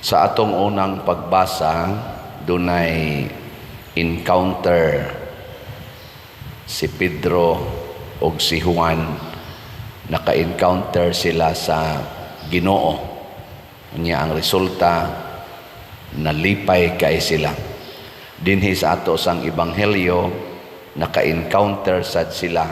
Sa atong unang pagbasa, dunay encounter si Pedro o si Juan. Naka-encounter sila sa Ginoo. Unya ang resulta, nalipay kay sila. Dinhi sa ato sang ebanghelyo, naka-encounter sad sila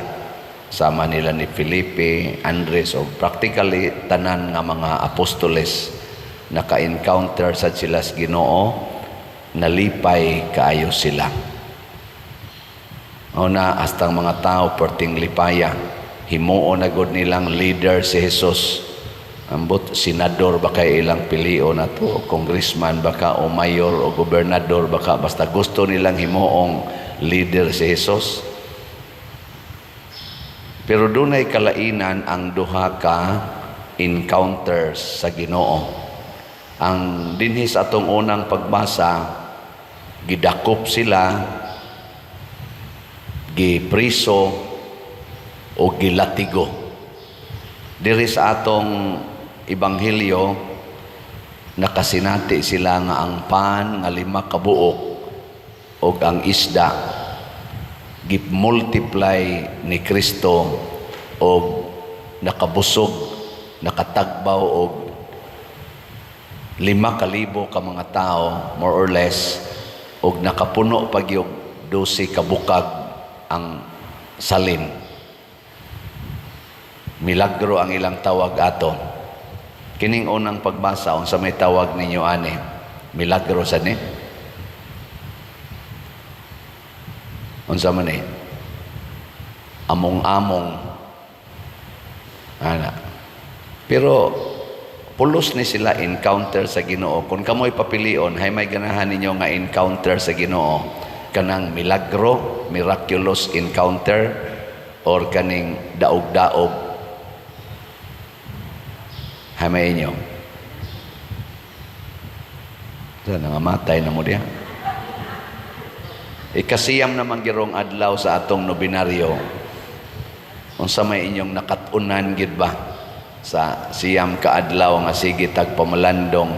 sama nila ni Felipe, Andres o practically tanan nga mga apostoles. Naka-encounter sad sila sa Ginoo, nalipay kaayo sila. Una, hastang mga tao perting lipaya, himuon na gud nilang leader si Jesus. Ambot senador baka ilang pilio na to, congressman baka o mayor o gobernador baka, basta gusto nilang himuong leader si Jesus. Pero dunay kalainan ang duha ka encounters sa Ginoo. Ang dinhi sa atong unang pagbasa, gidakop sila, gipriso o gilatigo. Diri sa atong ebanghelyo, nakasinati sila nga ang pan nga 5 ka buok o ang isda gip-multiply ni Kristo o nakabusog, nakatagbaw og 5,000 ka mga tao, more or less, og nakapuno pag yung 12 ka bukag ang salin. Milagro ang ilang tawag ato. Kining unang pagbasa, unsa may tawag ninyo ani? Milagro sa ni? Unsa man ni? Among-among. Ana. Pero pulos ni sila encounter sa Ginoo. Kung kamoy papilion, hay may ganahan ninyo nga encounter sa Ginoo. Kanang milagro, miraculous encounter, or kaning daog-daog. Hay may inyo. Sana nga matay na mo diya. Ikasiyam naman girong adlaw sa atong nobinaryo. Unsa may inyong nakatunan gid ba sa siyam ka adlaw nga sige tagpamalandong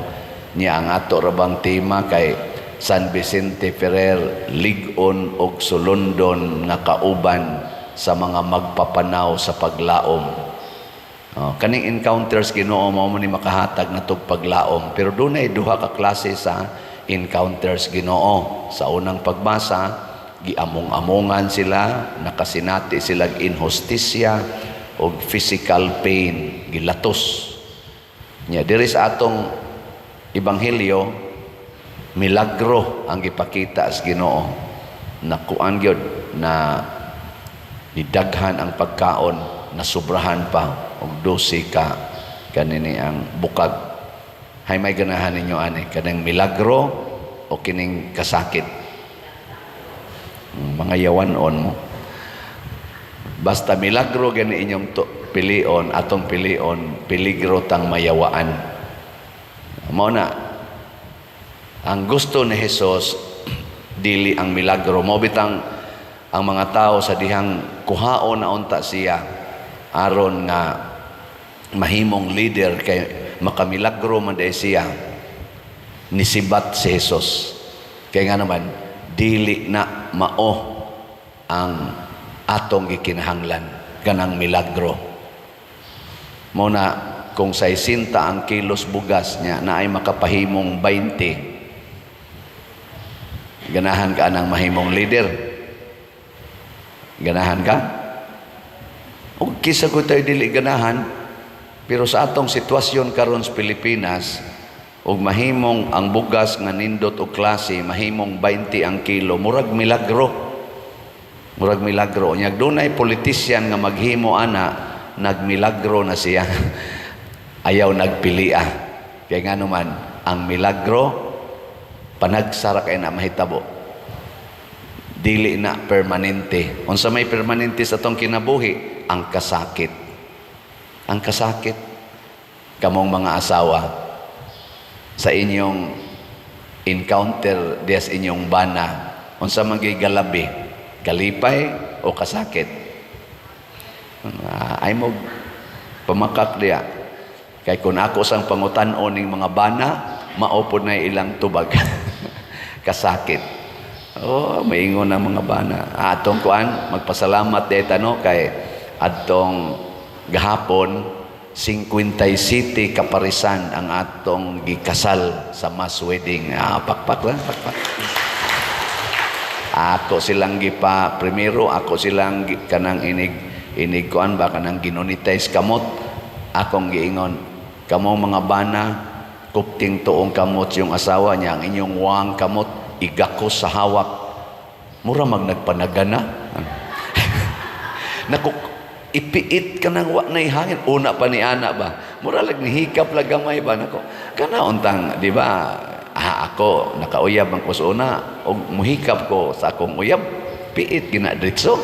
niya ang ato rabang tema kay San Vicente Ferrer, lig-on og sulundon nga kauban sa mga magpapanaw sa paglaom. Kaning encounters Ginoo mao ni makahatag na tog paglaom, pero dunay duha ka klase sa encounters Ginoo. Sa unang pagbasa, giamong-amongan sila, nakasinati sila inhustisya o physical pain, gilatos. Nya diri sa atong ebanghelyo, milagro ang gipakita sa Ginoo. Nakuan gyud na nidaghan ang pagkaon, nasubrahan pa og 12 ka kanini ang bukag. Hay may ganahan ninyo ani kanang milagro o kining kasakit. Mga yawanon mo. Basta milagro gani inyong pilion, atong pilion, peligro tang mayawaan. Mao na ang gusto ni Jesus dili ang milagro. Mo bitang ang mga tao sa dihang kuhaon na unta siya aron nga mahimong leader kay makamilagro man day siya, nisibat si Jesus. Kaya nga naman dili na mao ang atong gikinahanglan kanang milagro. Muna kung 60 ang kilos bugas niya na ay makapahimong 20, ganahan ka nang mahimong leader? Ganahan ka? O kisa ko tayo dili ganahan, pero sa atong sitwasyon karon sa Pilipinas, og mahimong ang bugas nga nindot o klase, mahimong 20 ang kilo, murag milagro. Murag milagro. Nyag dunay politician nga maghimo ana, nagmilagro na siya. Ayaw nagpilia. Kaya nga naman, ang milagro, panagsara kay na mahitabo. Dili na permanente. Unsa may permanente sa atong kinabuhi? Ang kasakit. Ang kasakit. Kamong mga asawa, sa inyong encounter des inyong bana, unsa man gyud galabi, kalipay o kasakit? Ay mo pamakak diya. Kay kung ako sang pangutan-on ning mga bana, maupod na ilang tubag. Kasakit. Oh, maingon ang mga bana. Atong kuan, magpasalamat deta no kay atong gahapon 57 kaparisan ang atong gikasal sa mass wedding. Pakpak lang, pakpak. Ako silang gipa primero, ako silang kanang inig kuan ba kanang ginonitize kamot. Akong giingon, kamong mga bana, kupting tuong kamot yung asawa niya, ang inyong wang kamot, igakos sa hawak. Mura mag nagpanagana. Naku, ipiit ka nang wa na ihangin. Una pa ni ana ba? Mura lag nihikap lag gamay ba? Naku, kana untang, di ba? Ako, nakauyab ang kusuna, o muhikap ko sa akong uyab, piit, ginadritso.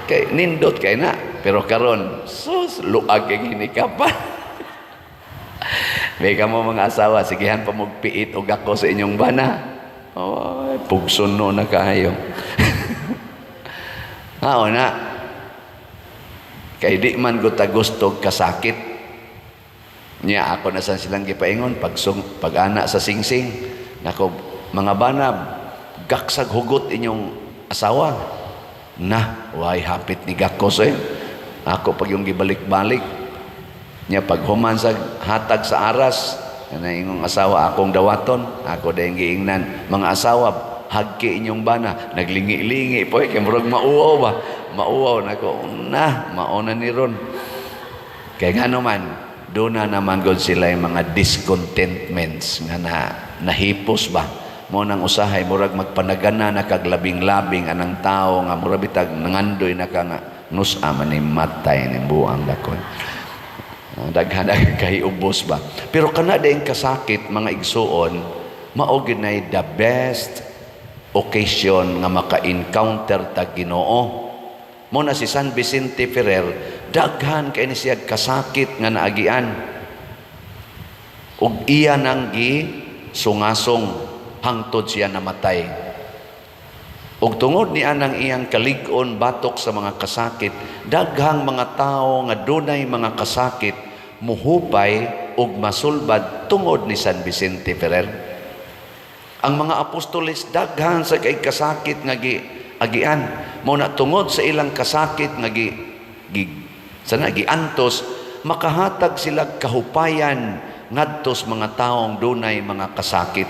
Kay, nindot kay na. Pero karon, sus, luag kay hinikapan. May ka mo mga asawa, sigihan pa magpiit o gako sa inyong bana. Oh, pugson no na kayo. Na. Kay di man ko tagustog kasakit. Niya ako na sa silang gipaingon pag-ana sa singsing. Nako, mga bana, gaksag hugot inyong asawa. Na, why hapit ni gakos eh. Ako pag yung gibalik-balik. Niya pag human sa hatag sa aras, na ingong asawa akong dawaton, ako dahil giingnan, mga asawa, hagki inyong bana, naglingi-lingi po, kaya murag mauwaw ba? Mauwaw na ko, mauna ni ron. Kaya nga naman, doon na naman gud sila yung mga discontentments nga nahipos ba? Mo nang usahay, murag magpanagana na kaglabing-labing anang tao nga murag bitag nangandoy na ka nga nusa man ni matay ni buang dakon. Daghan kay ubos ba? Pero kana daing kasakit mga igsuon, mao gid nay the best occasion nga maka-encounter ta Ginoo. Mo na si San Vicente Ferrer, daghan kay ni siya kasakit nga naagian. Ug iya nang sungasong hangtod siya namatay. Ug tungod ni anang iyang kalig-on batok sa mga kasakit, daghang mga tao nga dunay mga kasakit muhupay ug masulbad tungod ni San Vicente Ferrer. Ang mga apostoles daghan sa kay kasakit nga agian, mo na tungod sa ilang kasakit nga giantos, makahatag sila kahupayan ngadtos mga taong dunay mga kasakit.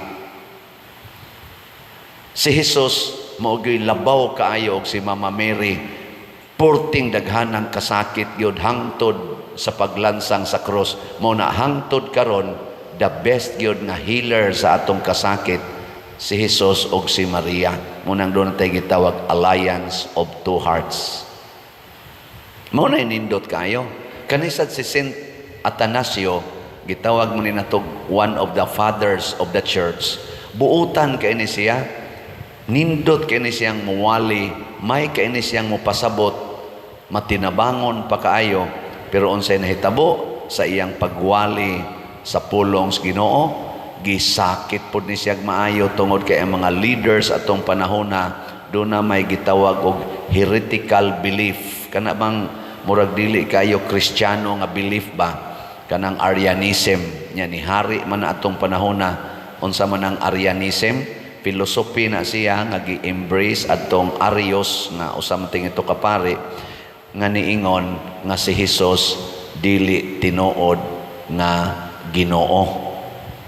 Si Jesus maugay labaw kaayo og si Mama Mary, porting daghanang kasakit gyud hangtod sa paglansang sa cross. Mo na hangtod karon the best gyud nga healer sa atong kasakit, si Jesus og si Maria. Munang doon tayo gitawag Alliance of Two Hearts. Mao na nindot kayo. Kanisad si Saint Atanasio, gitawag mo ni natog one of the fathers of the church. Buutan kay ni siya, nindot kay ni siyang muwali, may kay ni siyang mupasabot, matinabangon pa kaayo, pero unsay nahitabo sa iyang pagwali sa pulong sa Ginoo, gisakit pod ni siya maayo tungod kay ang mga leaders atong panahon na doon na may gitawag og heretical belief. Kana bang murag dili kayo Kristiyano nga belief ba? Kanang Arianism. Nya ni hari man atong panahon na unsa man ang Arianism, philosophy na siya nga gi-embrace atong Arios nga usam ting ito kapari nga niingon nga si Jesus dili tinuod nga Ginoo.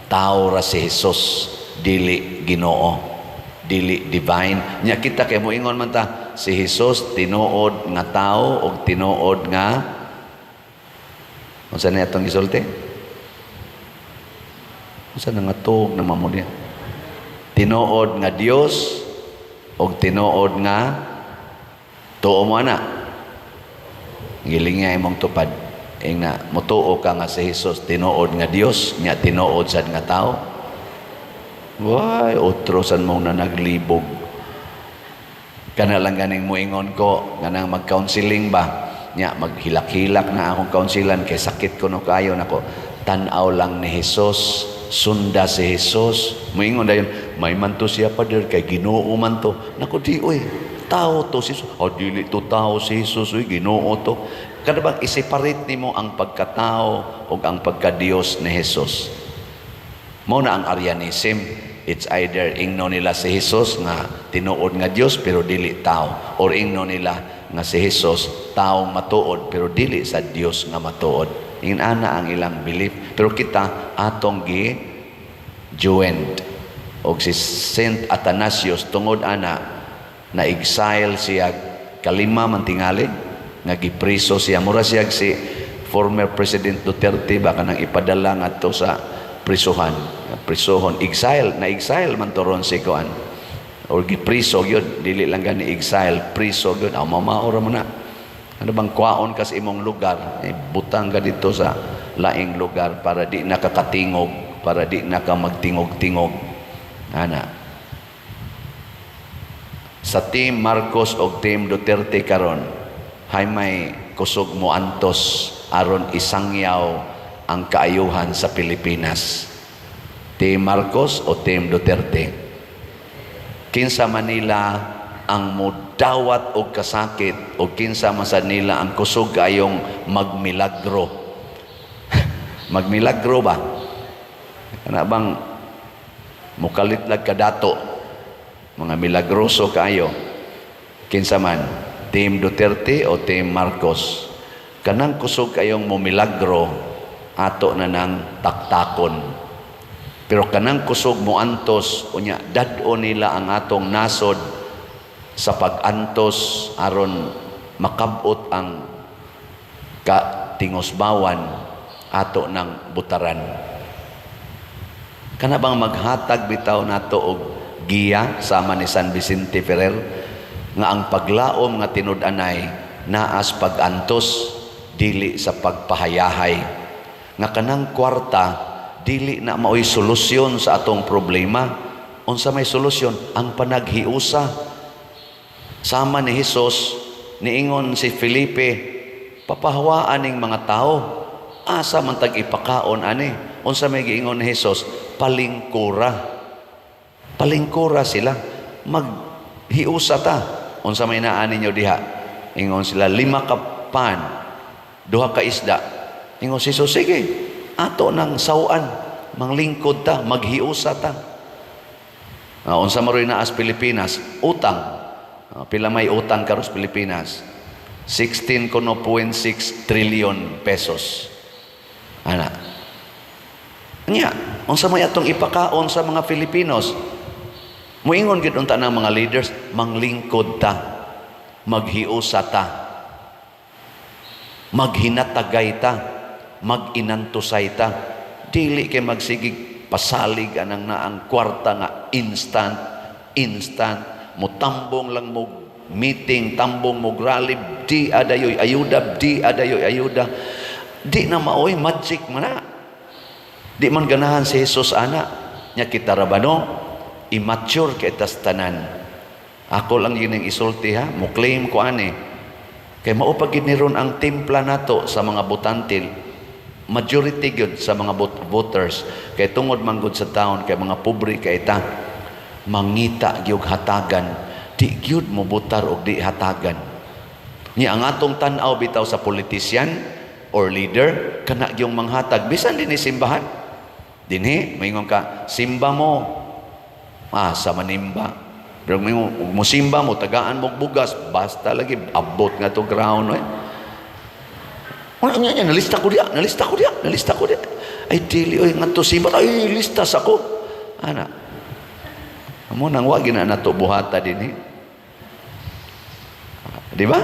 Tao ra si Jesus, dili Ginoo, dili divine. Nya kita kay moingon man ta si Jesus tinuod nga tao og tinuod nga unsa na atong gisulti? Unsa na nga tuog na mamo diya? Tinuod nga Dios og tinuod nga tuo mo ana. Giling nga imong tupad. Na mutuo ka nga si Jesus tinuod nga Dios, nya tinuod sad nga tao. Why utrosan mo na naglibog? Kana lang ganing moingon ko nga nang mag-counseling ba? Nya maghilak-hilak na akong counselan kay sakit ko no kayo nako. Tan-aw lang ni Jesus, sunda si Jesus. Moingon dayon, may man to siya pader kay Ginoo man to. Nako di oy, tao to si Jesus. Dili to tao si Jesus, oy Ginoo to. Kada bang i-separate nimo ang pagkatao o ang pagka-Diyos ni Jesus? Mao na ang Arianism. It's either ingno nila si Jesus nga tinuod nga Dios pero dili tao, or ingno nila nga si Jesus taong matuod pero dili sa Dios nga matuod. Ana ang ilang belief. Pero kita atong gi-joined og si Saint Athanasius tungod ana na exile siya kalima man tingali nga gipriso siya. Mura siya si former President Duterte baka nang ipadala ngadto sa prisuhon, exile man toron si kuan, or gipriso gyud, dili lang gani exile, priso gyud. Mamaora mo na, ano bang kwaon ka sa imong lugar, butang ka dito sa laing lugar para di nakakatingog, para di naka magtingog-tingog. Ana sa Team Marcos o Team Duterte karon, hay may kusog mo antos aron isangyaw ang kaayuhan sa Pilipinas. Team Marcos o Team Duterte? Kinsa Manila ang mudawat og kasakit o kinsa man sa nila ang kusog kayong magmilagro? Magmilagro ba? Ana bang mukalitlag kadato, mga milagroso kayo? Kinsa man, Team Duterte o Team Marcos? Kanang kusog kayong momilagro, ato na nang taktakon. Pero kanang kusog mo antos, unya dad-o nila ang atong nasod sa pag-antos aron makabot ang katingosbawan ato ng butaran. Kana bang maghatag bitaw nato og giya sama ni San Vicente Ferrer nga ang paglaom nga tinud-anay naas pag-antos dili sa pagpahayahay, nga kanang kwarta dili na maoy solusyon sa atong problema. Unsa may solusyon? Ang panaghiusa. Sama ni Hesus niingon si Felipe, papahawaan ning mga tao, asa man tag ipakaon ani. Unsa may giingon ni Hesus? Palingkura. Palingkura sila, maghiusa ta. Unsa may naa ninyo diha? Ingon sila 5 ka pan, 2 ka isda. Ingon si Jesus, sige, ato nang sawan, manglingkod ta, maghiusa ta. Unsa maroy na as Pilipinas? Utang. Pila may utang karos Pilipinas? 16.6 trillion pesos. Ana. Nya, unsa may atong ipakaon sa mga Filipinos? Muingon gid unta ng mga leaders, manglingkod ta, maghiusa ta, maghinatagay ta, maginantusay ta. Dili kay magsigig pasalig anang naang kwarta nga instant, mutambong lang mo meeting, tambong mo rally, di adayoy ayuda, di na maoy magic man na. Di man ganahan si Jesus ana, nya kita rabano, immature kay tas tanan. Ako lang yun ang isulti ha, mo claim ko ani. Kay maupagid ni ron ang timpla nato sa mga butantil, majority gyud sa mga voters, kay tungod man gud sa taon, kay mga pobre kay ta, mangita gyud hatagan, di gyud mo butar og di hatagan. Ni ang atong tan-aw bitaw sa politician or leader, kana gyung manghatag bisan dinhi simbahan. Dinhi maingon ka, simba mo, sa manimba. Pero mo simba mo, tagaan mo bugas, basta lagi abot nga to ground. Nalista ko diya. Ay, dili, nga to simba. Ay, listas ako. Ana. Amo nang wagi na nato buhata din. Di ba?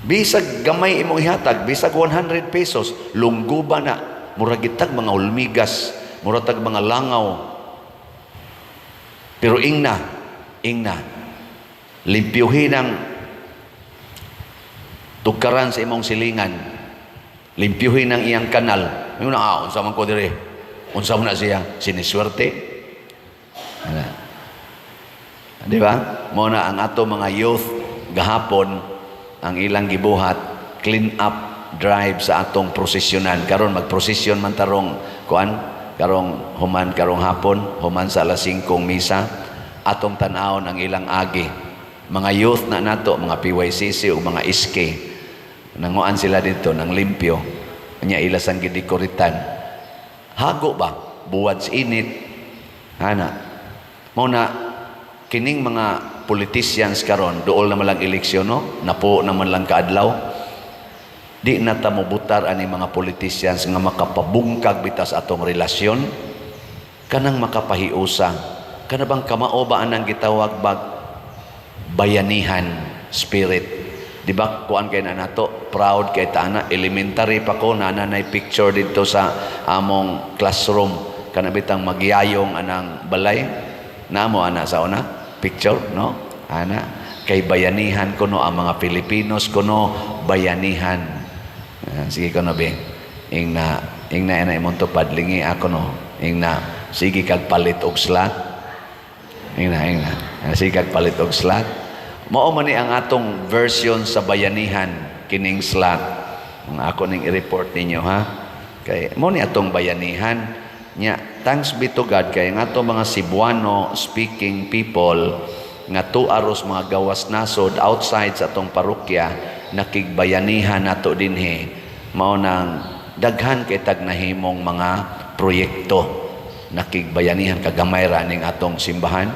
Bisag gamay imong ihatag, bisag 100 pesos, lungguba na. Muragitag mga ulmigas, muratag mga langaw. Pero ingna, limpyuhin ang tukaran sa imong silingan, limpyuhin ang iyang kanal. May una, unsa man ko dire, unsa man na siya, siniswerte. Di ba? Muna ang ato mga youth gahapon, ang ilang gibuhat, clean up drive sa atong prosesyonan. Karon magprosesyon man tarong kuan, karong human karong hapon, human sa alas 5 misa, atong tan-awon ang ilang agi. Mga youth na nato, mga PYCC o mga SK, nanguan sila dito ng limpyo, nya ilas ang gidikoritan. Hago ba? Buwad sa init. Ana. Mao na kining mga politicians karon dool naman lang eleksyon no? Napo naman lang kaadlaw. Di na ta mobutar ani mga politicians nga makapabungkag bitas atong relasyon kanang makapahiusa. Kana bang kamao ba anang gitawag bag bayanihan spirit. Di ba kuan kay na nato proud kay ta na elementary pa ko na nanay picture dito sa among classroom kana bitang magyayong anang balay namo ana sa una picture no ana kay bayanihan kuno ang mga Pilipinos kuno bayanihan. Sige kuno be ingna ina imong tupad lingi ako no ingna sige kag palit og slot ingna sige kag palit og slot. Mao man ni ang atong version sa bayanihan kining slot. Ang ako ning i-report ninyo ha. Kay mo ni atong bayanihan nya thanks be to God kay ang atong mga Cebuano speaking people nga tuaros mga gawas nasod outside sa atong parokya nakigbayanihan nato dinhi mao nang daghan kay tag nahimong mga proyekto nakigbayanihan kagamay ra ning atong simbahan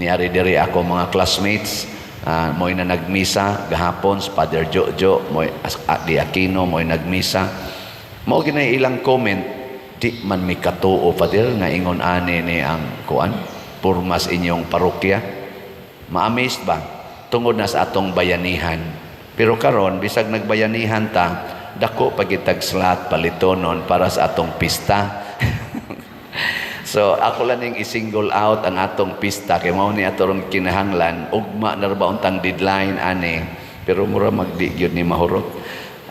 niari diri ako mga classmates. Mo'y na nagmisa gahapon sa Father Jojo mo'y di Aquino mo'y nagmisa mo ginay ilang comment di man mi katuo Father nga ingon ani ni ang kuan purmas inyong parokya ma-amazed ba tungod na sa atong bayanihan pero karon bisag nagbayanihan ta dako pagitag slot palitonon para sa atong pista. So ako lang ning i-single out ang atong pista kay mao ni atong kinahanglan ugma na ba untang deadline ani pero mura magdi gyud ni mahurot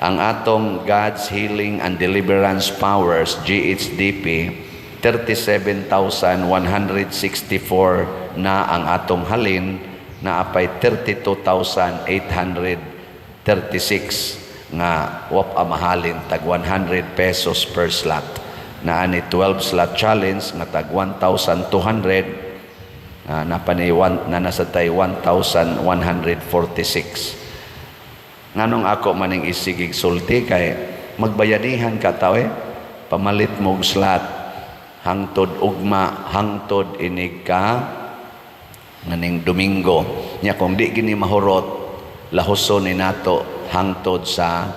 ang atong God's Healing and Deliverance Powers GHDP 37,164 na ang atong halin na apay 32,836 nga wap amahalin tag 100 pesos per slot. Na ani 12 slot challenge nga tag 1,200 na nasa tay 1,146 nganong ako maning isigig sulti kay magbayanihan ka tao pamalit mo og slot hangtod ugma hangtod inig ka nganing Domingo nya kung di gini mahurot lahuson ni nato hangtod sa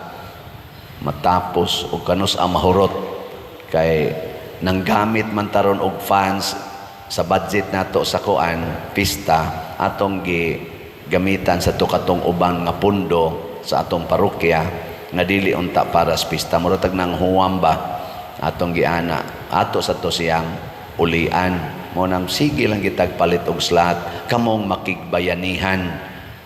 matapos og kanus ang mahurot kay nanggamit man taron og funds sa budget nato sa kuan pista atong gamitan sa tukatong ubang nga pundo sa atong parokya nga dili unta para sa pista murag nang huwamba atong giana ato sa to siyang ulian mo nang sige lang gitag palit og slot kamong makigbayanihan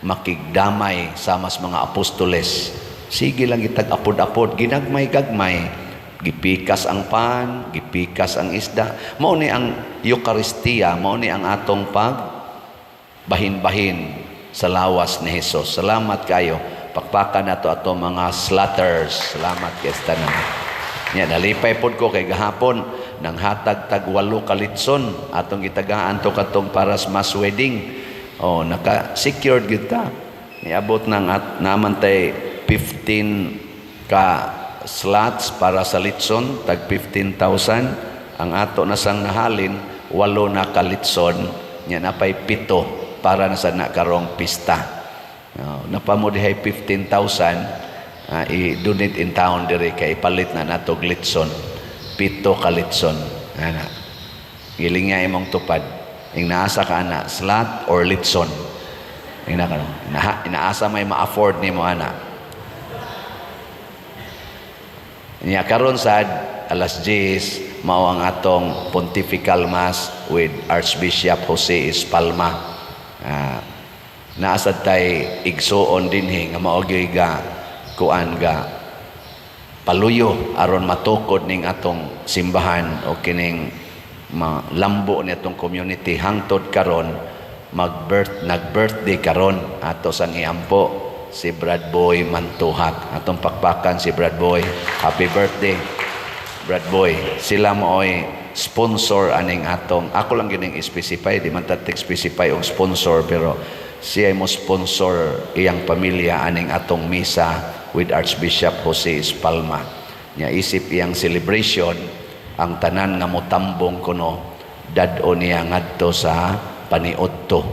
makigdamay sama sa mga apostoles sige lang gitag apod-apod ginagmay-gagmay gipikas ang pan, gipikas ang isda. Mao ni ang Eucharistia, mao ni ang atong bahin-bahin sa lawas ni Hesus. Salamat kayo. Pakpakan nato ato mga slaughters. Salamat kay tanan. Nya nalipay pod ko kay gahapon nang hatag tag 8 kalitson atong gitagaan to katong para sa mass wedding. Oh, naka-secured gyud ta. Niabot nang naman tay 15 ka slots para sa litson tag 15,000 ang ato na sang nahalin 8 na kalitson nya napay 7 para na sa nakarong pista napamodihay 15,000 i-donate in town diri kay palit na nato litson 7 ka litson ana giling nga imong tupad ing naasa ka ana slot or litson inaasa may ma-afford nimo ana. Nya karon sad alas 10 mao ang atong Pontifical Mass with Archbishop Jose Espalma. Naasad tay igsuon dinhi nga mao gyud ga kuan ga paluyo aron matukod ning atong simbahan o kining lambo ni atong community hangtod karon nag-birthday karon ato sang iampo si Brad Boy Mantuhak. Atong pakpakan si Brad Boy. Happy birthday, Brad Boy. Sila mooy sponsor aning atong, ako lang gining specify, di man tatik specify og sponsor, pero siya mo sponsor iyang pamilya aning atong misa with Archbishop Jose Espalma. Nya isip iyang celebration ang tanan nga motambong kuno dad-o niya ngadto sa paniudto,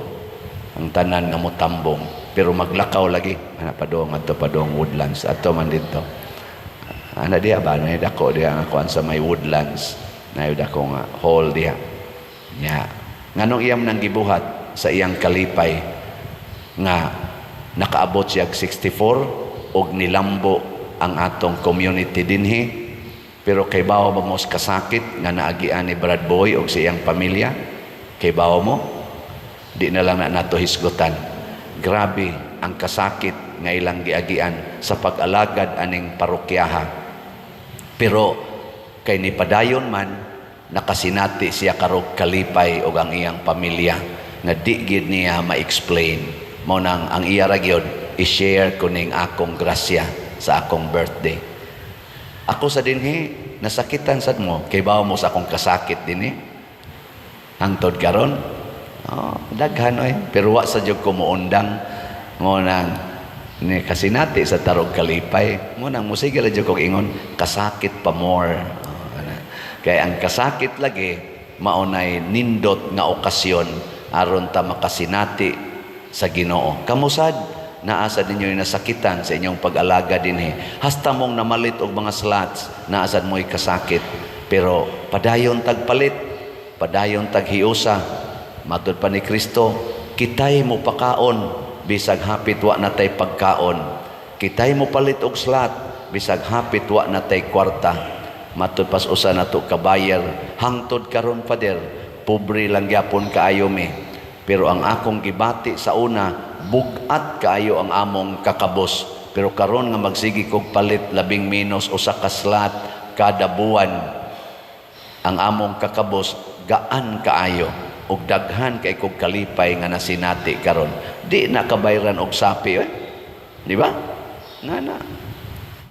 ang tanan nga motambong, pero maglakaw lagi ana padong adto padong Woodlands ato man dito ana diha ba na dako diha nga kuan sa may Woodlands na dako nga hall diha nya nganong iyam nang gibuhat sa iyang kalipay nga nakaabot siya 64 og nilambo ang atong community dinhi. Pero kay bawo ba mo kasakit nga naagian ni Brad Boy o sa iyang pamilya? Kay bawo mo? Di na lang na nato hisgutan. Grabe ang kasakit nga ilang giagian sa pag-alagad aning parokyaha. Pero kay ni padayon man, nakasinati siya karog kalipay o ang iyang pamilya nga di gid niya ma-explain. Mao nang ang iya ra gyud i-share ko ning akong grasya sa akong birthday. Ako sa dinhi, nasakitan sad mo, kay bawo mo sa akong kasakit dinhi. Hangtod karon, daghan oy, pero wa sa jud ko moundang mo nang ni kasinati sa tarog kalipay. Mo nang musige ra jud ko ingon, kasakit pa more. Kay ang kasakit lagi maunay nindot nga okasyon aron ta makasinati sa Ginoo. Kamusad naasa ninyo yung nasakitan sa inyong pag-alaga dinhi. Hasta mong namalit og mga slots, naasad mo'y kasakit. Pero padayon tagpalit, padayon taghiusa. Matod pa ni Kristo, kitay mo pakaon, bisag hapit wa natay pagkaon. Kitay mo palit og slot, bisag hapit wa natay kwarta. Matod pas usa nato kabayer, hangtod karon pader, pobre lang gyapon kaayo mi. Pero ang akong gibati sa una, bugat kaayo ang among kakabos. Pero karon nga magsigi kog palit labing minus usa ka slot kada buwan. Ang among kakabos gaan kaayo ug daghan kay kog kalipay nga nasinati karon. Di na kabayran og sapi, di ba? Nga na.